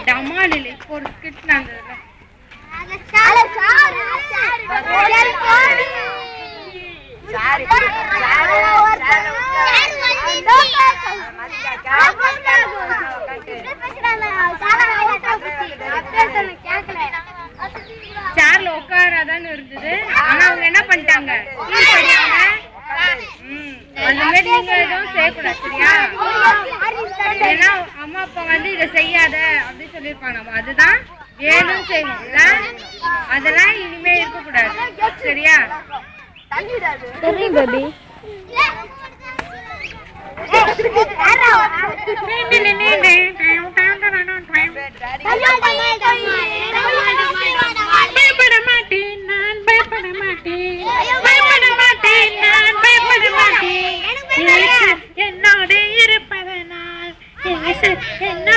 டமால் இல்லை, இப்போ ஒரு ஸ்கிட் நடந்ததுல. சேர்ல உட்காராதான்னு இருந்தது. ஆனா அவங்க என்ன பண்ணிட்டாங்க, அந்த மாதிரி நீங்க எதுவும் செய்யக்கூடாது சரியா? ஏன்னா அம்மா அப்பா வந்து இதை செய்யாத அப்படின்னு சொல்லியிருப்பாங்க. நம்ம அதுதான் வேணும் செய்யணும்ல, அதெல்லாம் இனிமே இருக்கக்கூடாது சரியா? சரி பேபி. பயப்பட மாட்டேன் நான், பயப்பட மாட்டேன், பயப்பட மாட்டேன் நான், பயப்பட மாட்டேன். என்னோட இருப்பதனால் என்னோட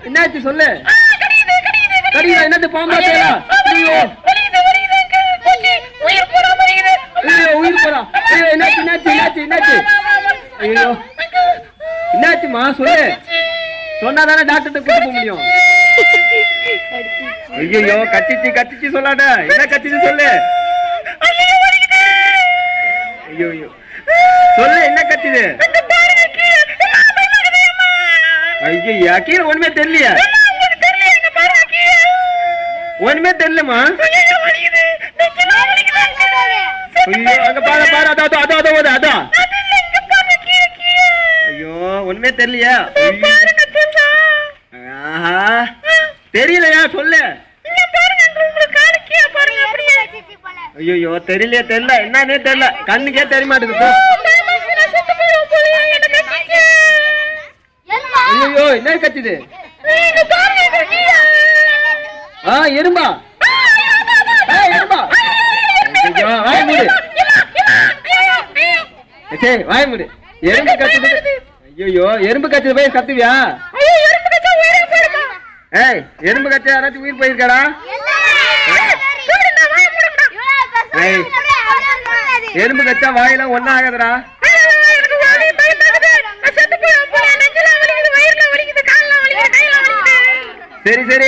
என்னாச்சு சொல்லு. கடிதா என்னது பாம்பா தேடா? ஐயோ உயிர் போறா. ஐயோ என்னாச்சு என்னாச்சு என்னாச்சு என்னாச்சு? ஐயோ என்னாச்சுமா சொல்லு. சொன்னாதானே டாக்டர்கிட்ட கூட்டு போக முடியும். ஐயோ கத்திச்சு கத்திச்சு சொல்லாத. என்ன கத்திச்சு சொல்லு. ஐயோ ஐயோ சொல்லு என்ன கத்திது? ஐயா கீழே ஒண்ணுமே தெரியலையா? ஒண்ணுமே தெரியலமா. ஐயோ அங்க பாரு பாரு அதான் அதான் அதான் அதான். ஐயோ ஒண்ணுமே தெரியலையா? ஆஹா தெரியலையா சொல்லு. ஐயோ தெரியலையா? தெரியல என்னன்னே தெரியல, கண்ணுக்கே தெரிய மாட்டேங்குது. ஐயோ என்ன கத்துது? எறும்பா? எறும்பா வாய் மூடு. சரி வாய் மூடு. எறும்பு கத்துது. ஐயோ எறும்பு கத்துது போய் கத்துவியா? ஏய் எறும்பு கச்சா யாராச்சும் உயிர் போயிருக்காடா? எறும்பு கச்சா வாயெல்லாம் ஒன்னும் ஆகாதடா. சரி சரி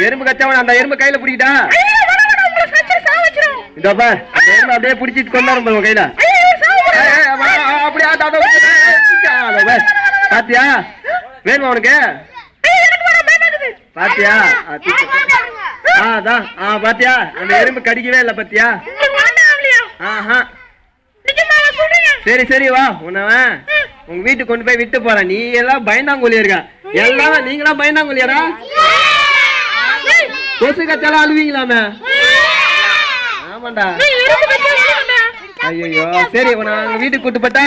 எறும்பு கச்சாவன் அந்த எறும்பு கையில பிடிக்கிட்டா? இதப்பா அந்த எறும்பு அப்படியே பிடிச்சிட்டு கொண்டாடும் கையில. அப்படியா பாத்தியா? வேணுமா உனக்கு? பாத்தியா? அதான் பாத்தியா அந்த எறும்பு கடிக்கவே இல்லை பாத்தியா? ஆஹா சரி சரி வா உன்ன உங்க வீட்டுக்கு கொண்டு போய் விட்டு போறேன். நீ எல்லாம் பயந்தாங்கொல்லியா இருக்க. எல்லாம் நீங்களா பயந்தாங்கொல்லியாரா? கொசு கச்சாலாம் அழுவீங்களாமே? ஆமாண்டா. ஐயோ சரி உன்னை வீட்டுக்கு கூட்டு போட்டா?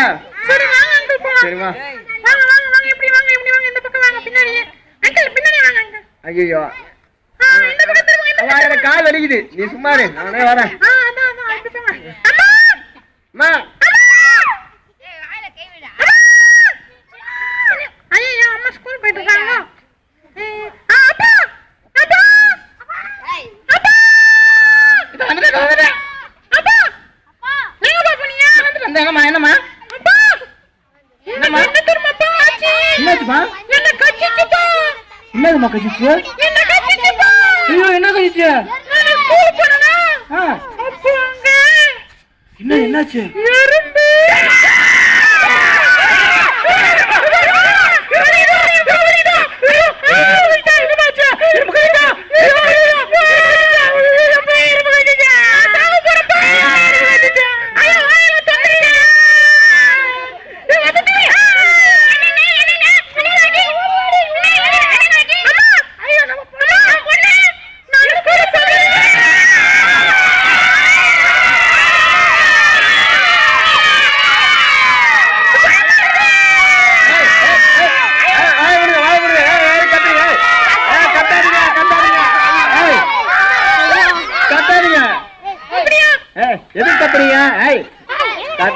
சரிவா. ஐயோ கால் வலிக்குது, நீ சும்மா இரு, நானே வரேன். என்னதுமா கழிச்சு? ஐயோ என்ன கழிச்சு? என்ன என்னாச்சு?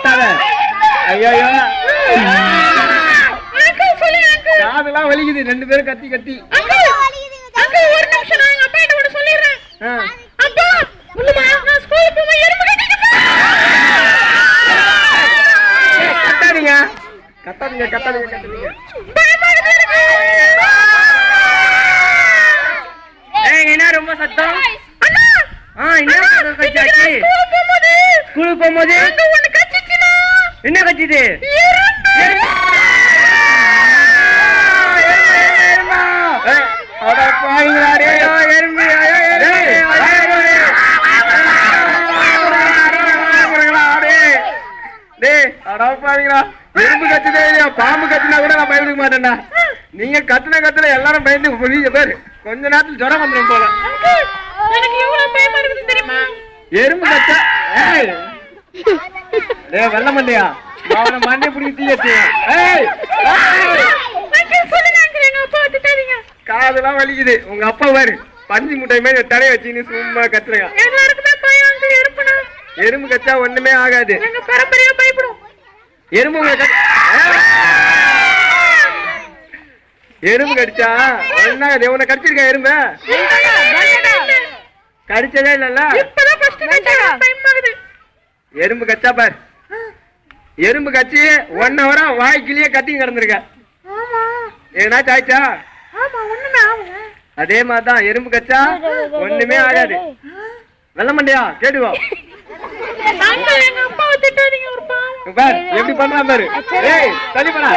கத்தாத. ஐயோ காதெல்லாம் வலிக்குது, 2 பேரும் கத்தி கத்தி. ஒரு நிமிஷம் நான் எங்க அப்பா கிட்ட ஒண்ணு சொல்லிடுறேன். அப்பா உள்ளமா நான் ஸ்கூலுக்கு போய் எறும்பு கட்டிட்டு கத்தாதீங்க கத்தாதீங்க கத்தாதீங்க கத்தாதீங்க. என்ன ரொம்ப சத்தம்? என்ன கட்சியாச்சு? ஸ்கூலுக்கு போகும்போது என்ன கட்சிது? எறும்பு கத்துதே இல்லையா, பாம்பு கத்துனா கூட நான் பயந்துக்க மாட்டேன்டா. நீங்க கத்துன கத்துல எல்லாரும் பயந்து பேரு கொஞ்ச நேரத்துல ஜுரம் வந்துடும் போல. எனக்கு எவ்வளவு பயமா இருக்குது தெரியுமா? எறும்பு கத்த வெள்ள மண்டையா அவன மண்டை பிடிச்சி தீயச்சு. காதெல்லாம் வலிக்குது. உங்க அப்பா பாரு பஞ்சு முட்டை மேல தலைய வச்சுன்னு சும்மா கத்துறீங்க. எறும்பு கச்சா ஒண்ணுமே ஆகாது. எறும்பு எறும்பு கடிச்சா என்ன உன்னை கடிச்சிருக்கா? எறும்பு கடிச்சதே இல்லல்ல. எறும்பு கச்சா பாரு, எறும்பு கச்சி 1 hour வாய்க்கிலேயே கத்தி கிடந்திருக்க. ஏதாச்சும் ஆயிடுச்சா? அதே மாதிரிதான் எறும்பு கச்சா ஒண்ணுமே ஆகாது. வெள்ள மண்டையா கேடுவா பாரு எப்படி பண்றான் பாரு. தள்ளி பண்ணா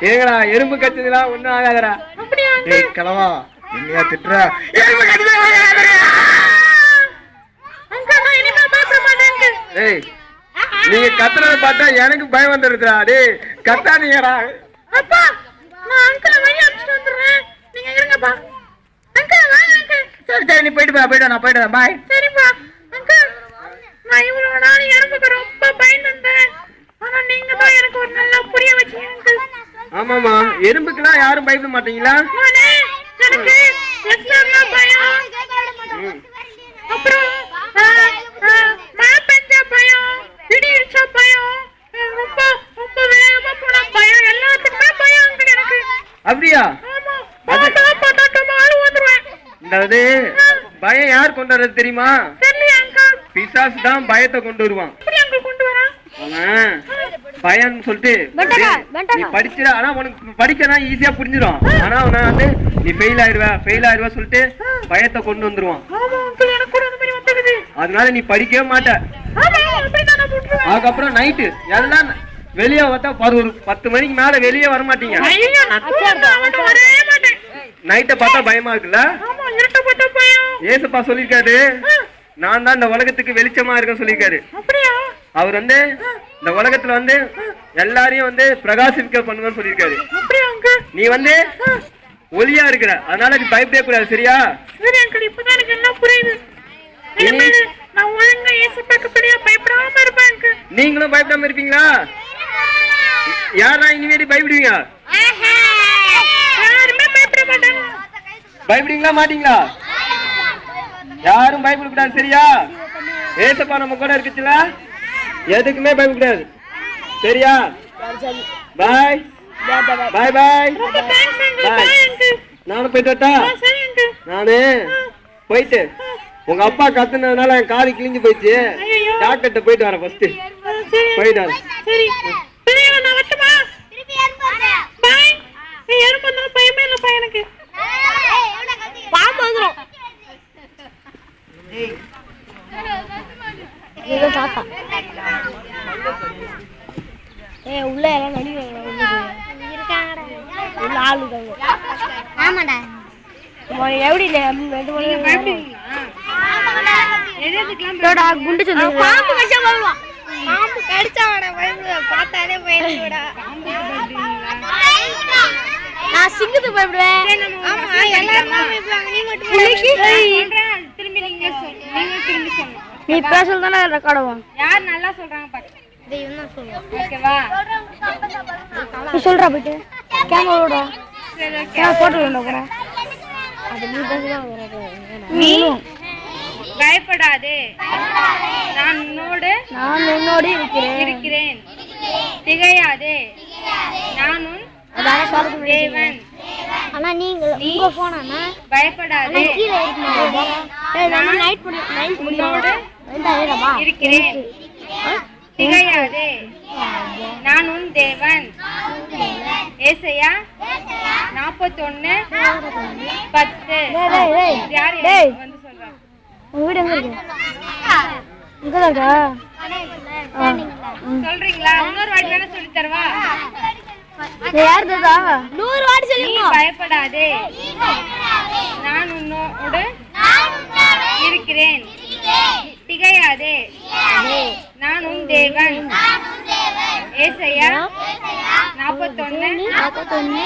ஏங்கடா எறும்பு கச்சதுலாம் ஒண்ணும் ஆகாதடா. கிளவா என்னையா திட்டுறா? ஏய் நீங்க கத்துறத பார்த்தா எனக்கு பயம் வந்துருக்குடா. டேய் கத்தாதீங்கடா. அப்பா நான் அங்கிள் வழி அடிச்சிட்டு வந்துறேன், நீங்க இருங்கப்பா. அங்கிள் வாங்க அங்கிள். சரி நீ போயிட்டு நான் போயிட்டு பாய். சரிப்பா அங்கிள். நான் இவ்வளவு நாள் எறும்புக்கு ரொம்ப பயந்தேன், ஆனா நீங்க தான் எனக்கு ஒரு நல்லா புரிய வச்சீங்க அங்கிள். ஆமாமா எறும்புக்குலாம் யாரும் பயப்பட மாட்டீங்களா? எனக்கு எக்ஸாம்ல பயம், அப்புறம் மழை பெஞ்சா பயம், இடி இடிச்சா பயம், ரொம்ப ரொம்ப வேகமா போனா பயம், எல்லாத்துக்குமே பயம் அங்கிள் எனக்கு. அப்படியா? ஆமா பாத்தா டமால் வந்துருவேன். இந்த பயம் யார் கொண்டு வர்றது தெரியுமா? தெரியல அங்கிள். பிசாசு தான் பயத்தை கொண்டு வருவான். எப்படி அங்கிள் கொண்டு வரான்? அவன் பயம்னு சொல்லிட்டு நீ படிச்சிட, ஆனா உனக்கு படிக்கனா ஈஸியா புரிஞ்சிடும். ஆனா அவன வந்து நீ ஃபெயில் ஆயிடுவ சொல்லிட்டு பயத்தை கொண்டு வந்துருவான். அதனால நீ படிக்கவே மாட்ட. அதுக்கப்புறம் நைட்டு எல்லாம் வெளியே பார்த்தா ஒரு 10 மணிக்கு மேல வெளியே வர மாட்டீங்க. நைட்டை பார்த்தா பயமா இருக்குல்ல? ஏசப்பா சொல்லிருக்காரு, நான் தான் இந்த உலகத்துக்கு வெளிச்சமா இருக்கேன்னு சொல்லிருக்காரு. அவர் வந்து இந்த உலகத்துல வந்து எல்லாரையும் வந்து பிரகாசிக்க பண்ணுவேன்னு சொல்லிருக்காரு. நீ வந்து ஒளியா இருக்கிற, அதனால நீ பயப்படவே கூடாது. சரியா? சரி அங்கிள், இப்பதான் எனக்கு என்ன புரியுது. நான் ஒழுங்கா ஏசப்பாக்கு படியா பயப்படாம இருப்பேன் அங்கிள். நீங்களும் பயப்படாம இருப்பீங்களா? யாரா இனிமேல் பயப்படுவீங்க? யாருமே பயப்பட மாட்டாங்க. பயப்படுவீங்களா மாட்டீங்களா? யாரும் பயப்பட கூடாது. சரியா? ஏசப்பா நம்ம கூட இருக்குச்சுல, எதுக்குமே பயப்படாது. சரியா? பாய் பாய் பாய். நானும் போயிட்டு வரட்டா? நானு போயிட்டு உங்க அப்பா கத்துனதுனால என் காது கிழிஞ்சு போயிடுச்சு. டாக்டர்கிட்ட போயிட்டு வரேன். ஃபர்ஸ்ட் போயிட்டு வரேன். பயமே இல்லப்பா எனக்கு. பாம்பு வந்துரும். உள்ள எல்லாம் ஆமாடா எப்படி குண்டு சொல்லி பாம்பு கடிச்சா வருவான். பாம்பு கடிச்சா பார்த்தாலே போயிடுடா. நான் சிங்கத்துக்கு பயப்படுவேன். நீ பேசல் தானே ரெக்கார்ட் ஆகும். யார் நல்லா சொல்றாங்க பாரு. ஓகேவா? நீ சொல்றா போயிட்டு கேமராவோட போட்டோ போட அது நீ பேசலாம். நீ பயப்படாதே நான் உன்னோடு இருக்கிறேன் திகையாதே நான் உன் தேவன் ஆனா நீங்க உங்க போன் அண்ணா பயப்படாதே கீழ இருக்கு நான் நைட் உன்னோடு இருக்கிறேன் திகையாதே நான் உன் தேவன் ஏசாயா 41:10 யார் வந்து சொல்றா உங்க வீடு எங்க இருக்கு இங்கதாடா சொல்றீங்களா இன்னொரு வாட்டி வேணா சொல்லி தரவா யார் தாதா 100 வாட்டி சொல்லுங்க பயப்படாதே நான் உன்னோடு இருக்கிறேன் திகையாதே நான் உன் தேவன் ஏசாயா 41:10 சொல்லுங்க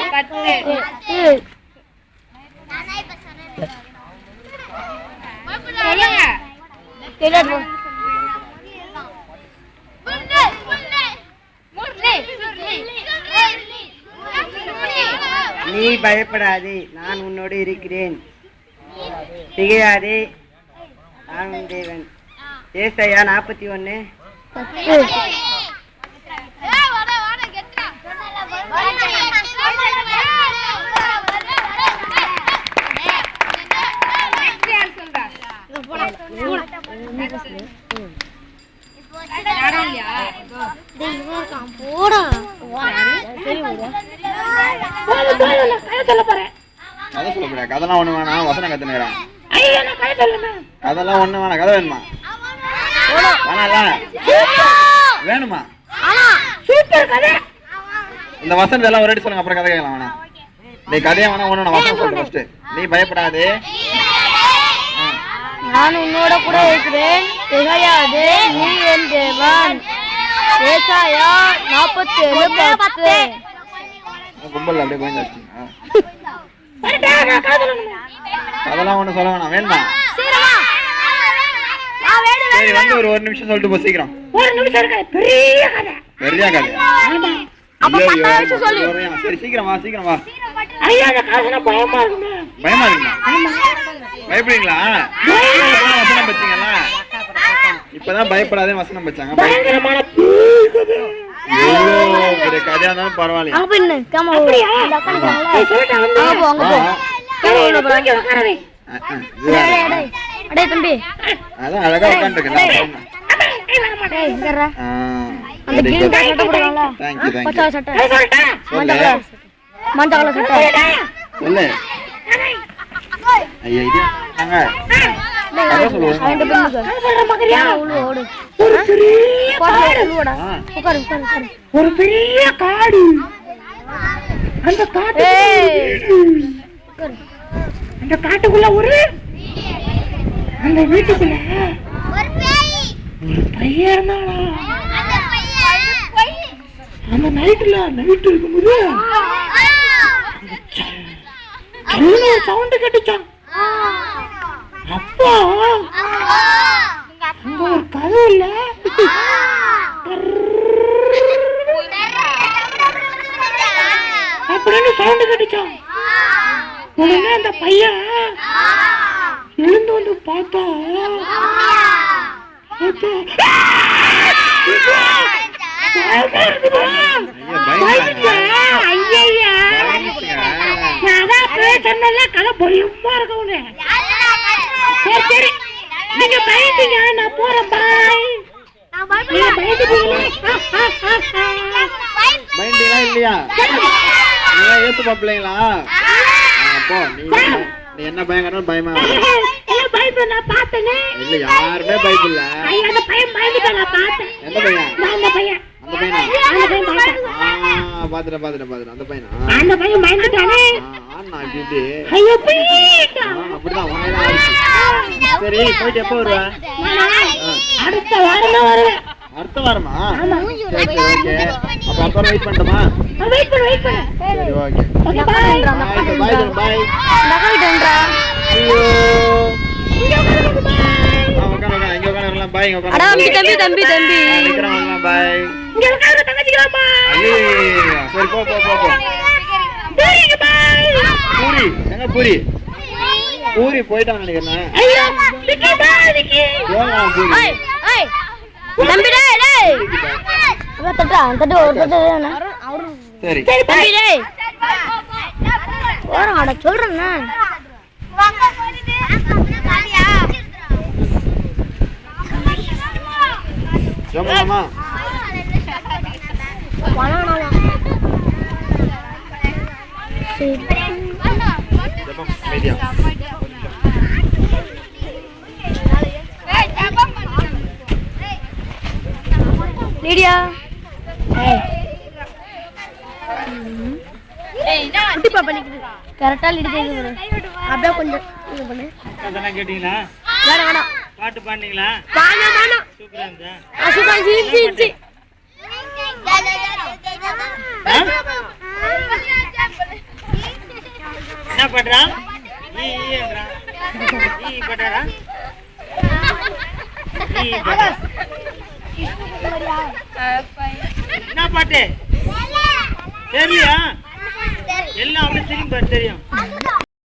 நீ பயப்படாதே நான் உன்னோடு இருக்கிறேன் திகையாதே நான் உன் தேவன் ஏசாயா 41:10 கதை சொல்ல போறேன் கதெல்லாம் ஒண்ணு வேணாம் வசனம் கத்துனுறான் கதெல்லாம் ஒண்ணு வேணாம் கதை வேணுமா வேணுமா இந்த வசனம் எல்லாம் ஒரு சொல்லுங்க அப்புறம் கதை கேட்கலாம் வேணாம் நீ கதையை வேணா ஒண்ணு வசனம் சொல்றேன் ஃபர்ஸ்ட் நீ பயப்படாதே நான் உன்னோட கூட இருக்கிறேன் திகையாதே நீ என் தேவன் ஏசாயா 47:10 கும்பல் அப்படியே கொஞ்சம் அதெல்லாம் ஒண்ணு சொல்ல வேணாம் வேணுமா சரி வந்து ஒரு நிமிஷம் சொல்லிட்டு போ சீக்கிரம் பெரிய கதை சரி சீக்கிரம் வா பயமா இருக்குமா பயப்படுறீங்களா வசனம் பச்சீங்களா இப்பதான் பயப்படாதே வசனம் பச்சாங்க கதையா இருந்தாலும் பரவாயில்ல அதான் அழகா உட்காந்துருக்கேன் சொல்லு ஐயா இது ஒரு பெரிய காடு அந்த காட்டுக்குள்ள ஒரு அந்த வீட்டுக்குள்ள ஒரு பையன் இருந்தானா அந்த நைட்டு இருக்கும்போது சவுண்ட் கேட்டுச்சான் அப்பா அங்க ஒரு கதவு இல்ல அப்படின்னு சவுண்ட் கேட்டுச்சான் உடனே அந்த பையன் எழுந்து வந்து பார்த்தா கதை பயமா இருக்க சரி நீங்க பயந்தீங்க நான் போறேன் பாய் பயந்தீங்களா இல்லையா ஏத்து பாப்பிள்ளைங்களா அப்போ நீ என்ன பயங்கரம் பயமா இல்ல யாருமே பயப்படல எந்த பையன் பாத்துட்டேன் அந்த பையனா அப்படிதான் சரி போயிட்டு எப்போ வருவ அடுத்த வாரம் வருவேன் அடுத்த வாரமா சரி ஓகே அப்ப அப்புறம் வெயிட் பண்ணட்டுமா சரி ஓகே பாய் தம்பி பாய் சரி போ பூரி எங்க பூரி பூரி போயிட்டான் நினைக்கிறேன். ஐயோ விக்கி பா விக்கி போடா பூரி. ஏய் தம்பி டேய் டேய் இவ தட்டா தட்டு ஒரு தட்டு சரி சரி பா தம்பி டேய் போறா அட சொல்றேன்னா ஜோமாமா வணங்கடா சரி ஜெபம் அமைதியா. லிடியா குட்டிப்பா பண்ணிக்குது கரெக்டா லிடி கேக்குது அப்படியே கொஞ்சம் இது பண்ணு அதெல்லாம் கேட்டீங்களா? வேணாம் வேணாம் பாட்டு பாடுனீங்களா? வேணாம் சூப்பரா இருந்தா? அசுதான் ஜீ என்ன பண்றா? ஈன்றா. ஈ பண்றா? ஈ பண்றா. என்ன பாட்டு தெரியலையா? எல்லாம் அப்படி திரும்பி பாரு தெரியும்.